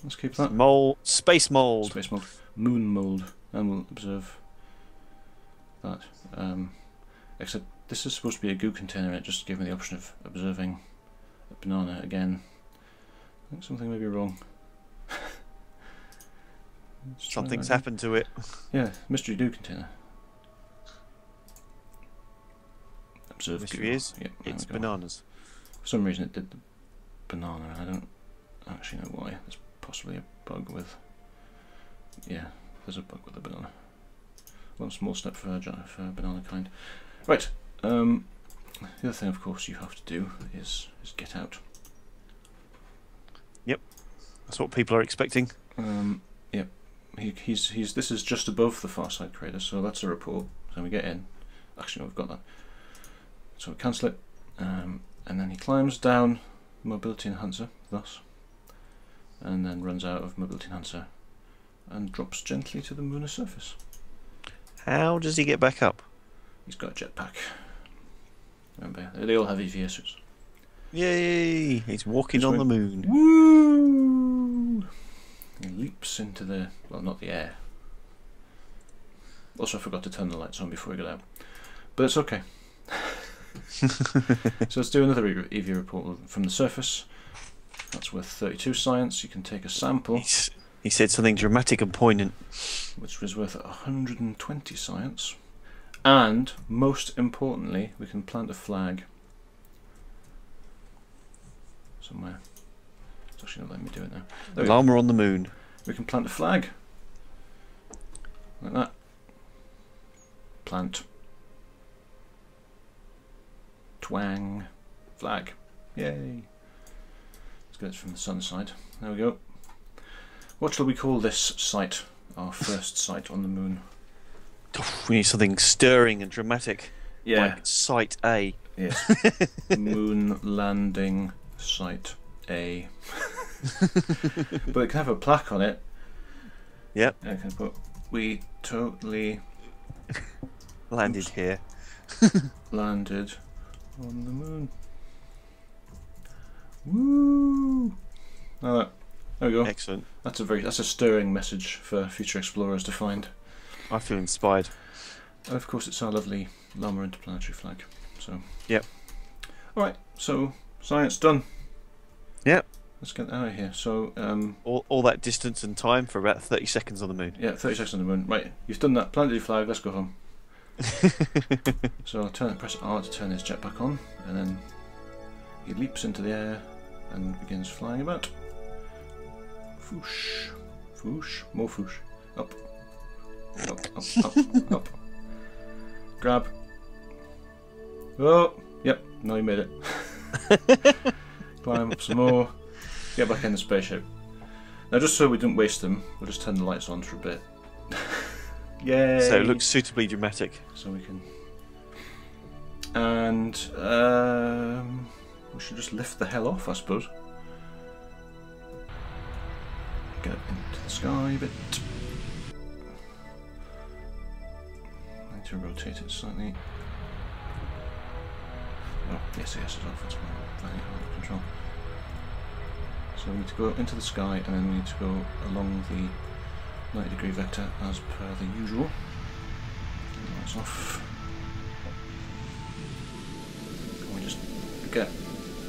let's keep that. Mold, space mold. Space mould. Moon mould. And we'll observe that. Except this is supposed to be a goo container, and it just gave me the option of observing a banana again. I think something may be wrong. Something's happened to it. Yeah, mystery goo container. Observe mystery goo. is, Yep, it's bananas. For some reason it did the banana, and I don't actually know why. There's possibly a bug with... Yeah, there's a bug with the banana. One small step for banana kind. Right, the other thing of course you have to do is get out. Yep, that's what people are expecting. Yep, this is just above the far side crater, so that's a report. So we get in. Actually, no, we've got that. So we cancel it, and then he climbs down mobility enhancer, thus, and then runs out of mobility enhancer, and drops gently to the lunar surface. How does he get back up? He's got a jetpack. Remember, they all have EVA suits. Yay! He's walking on the moon. Woo! He leaps into the... well, not the air. Also, I forgot to turn the lights on before we got out. But it's okay. So let's do another EVA report from the surface. That's worth 32 science. You can take a sample. He said something dramatic and poignant. Which was worth 120 science. And, most importantly, we can plant a flag somewhere. It's actually not letting me do it now. Llama on the moon. We can plant a flag. Like that. Plant. Twang. Flag. Yay. Let's get it from the sun side. There we go. What shall we call this site? Our first site on the moon. We need something stirring and dramatic. Yeah. Like Site A. Yes. Moon landing site A. But it can have a plaque on it. Yep. I can put, we totally landed here. Landed on the moon. Woo! Oh, there we go. Excellent. That's a stirring message for future explorers to find. I feel inspired. And of course, it's our lovely Llama interplanetary flag. So. Yep. All right. So science done. Yep. Let's get out of here. So. All that distance and time for about 30 seconds on the moon. Yeah, 30 seconds on the moon. Right. You've done that planetary flag. Let's go home. So I'll press R to turn his jetpack on, and then he leaps into the air and begins flying about. Foosh, foosh, more foosh. Up, up, up, up, up. Grab. Oh, yep. No, you made it. Climb up some more. Get back in the spaceship. Now, just so we don't waste them, we'll just turn the lights on for a bit. Yay! So it looks suitably dramatic. So we can. And we should just lift the hell off, I suppose. Get up into the sky a bit. I need to rotate it slightly. Oh, yes, it's off. It's flying out of control. So we need to go into the sky, and then we need to go along the 90-degree vector as per the usual. Lights off. And we just get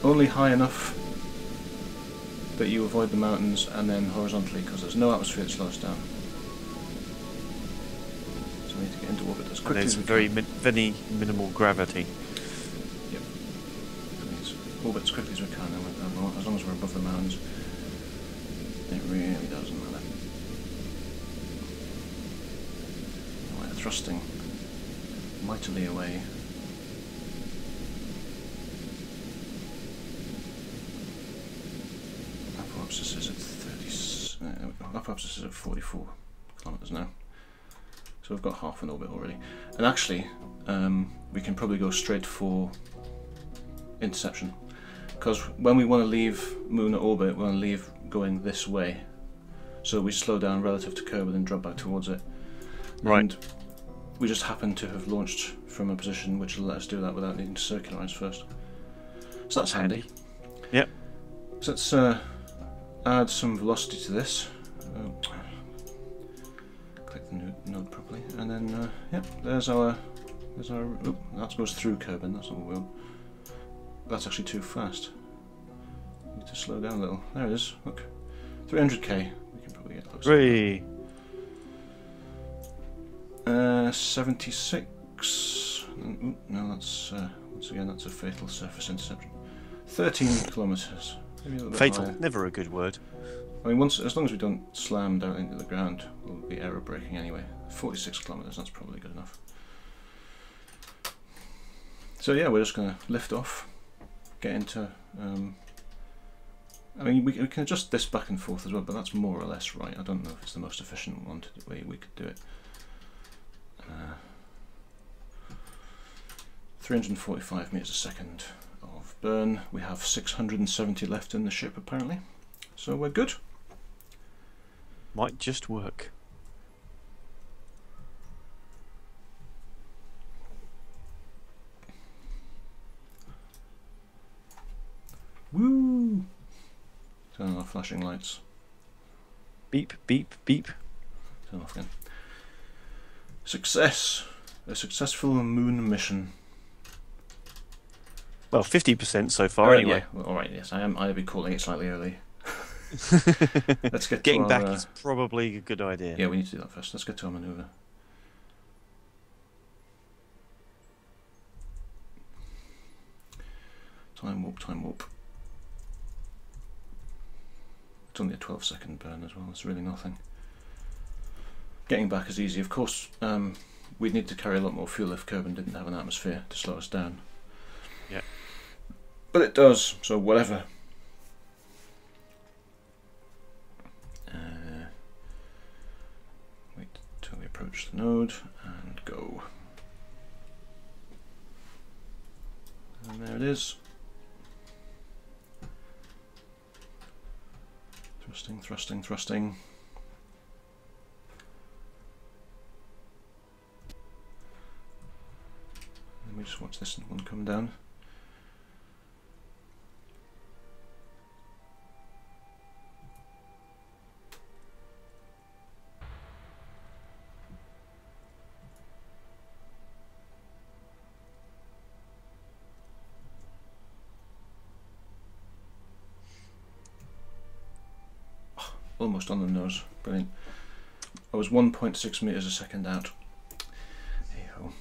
only high enough that you avoid the mountains, and then horizontally, because there's no atmosphere to slow us down. So we need to get into orbit as quickly as we can. There's very minimal gravity. Yep. So we need to orbit as quickly as we can, and as long as we're above the mountains, it really doesn't matter. We're thrusting mightily away. Apoapsis is at 30. Apoapsis is at 44 kilometers now. So we've got half an orbit already. And actually, we can probably go straight for interception, because when we want to leave Moon at orbit, we want to leave going this way. So we slow down relative to Kerbal and drop back towards it. Right. And we just happen to have launched from a position which will let us do that without needing to circularize first. So that's handy. Yep. So let's add some velocity to this. Click the node properly, and then yep, there's our. Oop, that goes through Kerbal. That's not what we want. That's actually too fast. Need to slow down a little. There it is. Look, 300k. We can probably get close. 76. Oop, no, that's once again that's a fatal surface interception. 13 kilometers. Maybe a little bit Fatal. higher. Never a good word. I mean, as long as we don't slam down into the ground, we'll be error braking anyway. 46 kilometers. That's probably good enough. So yeah, we're just going to lift off, get into. I mean, we can adjust this back and forth as well, but that's more or less right. I don't know if it's the most efficient way we could do it. 345 meters a second of burn. We have 670 left in the ship apparently, so we're good. Might just work. Woo! Turn on our flashing lights. Beep, beep, beep. Turn off again. Success! A successful moon mission. Well, 50% so far, anyway. Yeah. Well, alright, yes, I'll be calling it slightly early. Let's get Getting to our, back is probably a good idea. Yeah, we need to do that first. Let's get to our manoeuvre. Time warp, time warp. It's only a 12-second burn as well, it's really nothing. Getting back is easy. Of course, we'd need to carry a lot more fuel if Kerbal didn't have an atmosphere to slow us down. Yeah. But it does, so whatever. Wait till we approach the node and go. And there it is. Thrusting, thrusting, thrusting. Let me just watch this one come down. Almost on the nose. Brilliant. I was 1.6 meters a second out. Hey-ho.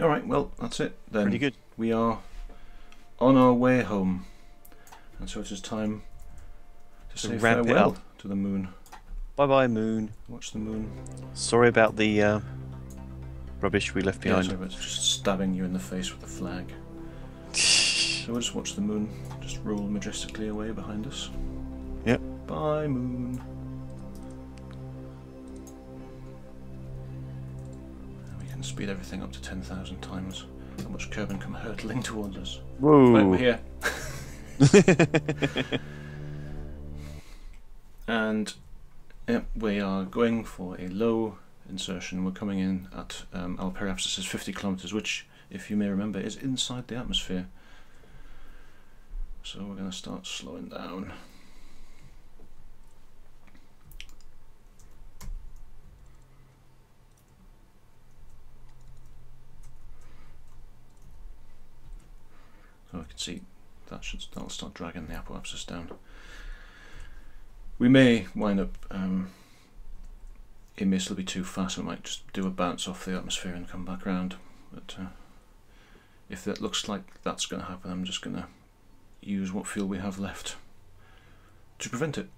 Alright, well, that's it then. Pretty good. We are on our way home. And so it is time to say farewell to the moon. Bye-bye, moon. Watch the moon. Sorry about the rubbish we left behind. Yeah, sorry about just stabbing you in the face with a flag. So we'll just watch the moon just roll majestically away behind us. Yep. Bye, moon. And we can speed everything up to 10,000 times. And watch Kerbal come hurtling towards us. Whoa! Right, we're here. And yep, we are going for a low insertion. We're coming in at our periapsis is 50 kilometers, which, if you may remember, is inside the atmosphere. So we're going to start slowing down. So I can see that'll start dragging the apoapsis down. We may wind up, it may still be too fast, we might just do a bounce off the atmosphere and come back round. But if that looks like that's going to happen, I'm just going to use what fuel we have left to prevent it.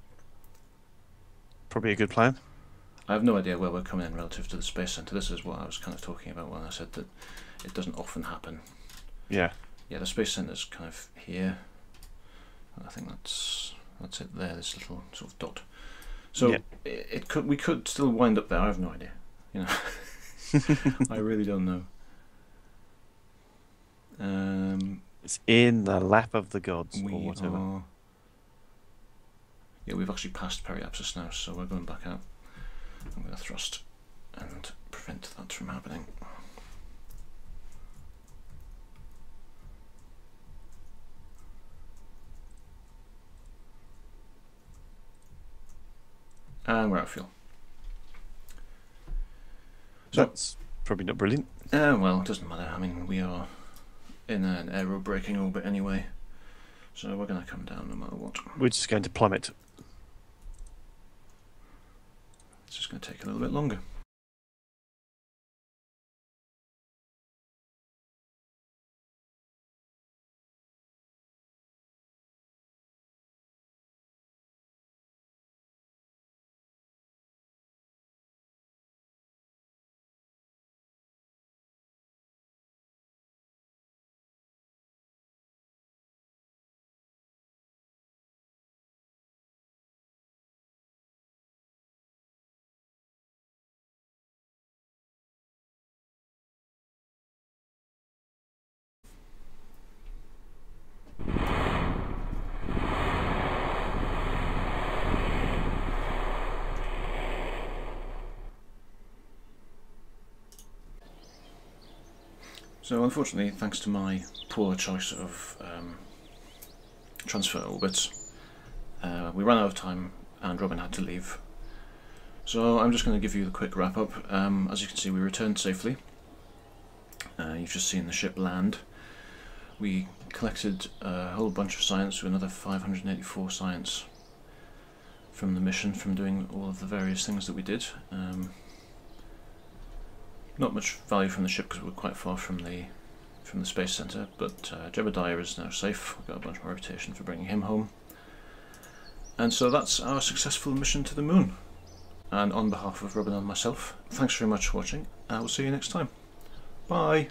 Probably a good plan. I have no idea where we're coming in relative to the space centre. This is what I was kind of talking about when I said that it doesn't often happen. Yeah. Yeah, the space centre's kind of here. I think that's it there, this little sort of dot. So yeah. We could still wind up there, I have no idea. You know. I really don't know. It's in the lap of the gods, or whatever. Yeah, we've actually passed periapsis now, so we're going back out. I'm going to thrust and prevent that from happening. And we're out of fuel. So, that's probably not brilliant. Well, it doesn't matter. I mean, we are in an aero-braking orbit anyway, so we're going to come down no matter what. We're just going to plummet. It's just going to take a little bit longer. So unfortunately, thanks to my poor choice of transfer orbits, we ran out of time and Robin had to leave. So I'm just going to give you the quick wrap up. As you can see, we returned safely. You've just seen the ship land. We collected a whole bunch of science, another 584 science from the mission, from doing all of the various things that we did. Not much value from the ship because we're quite far from the space centre, but Jebediah is now safe. We've got a bunch more reputation for bringing him home. And so that's our successful mission to the moon. And on behalf of Robin and myself, thanks very much for watching. I will see you next time. Bye!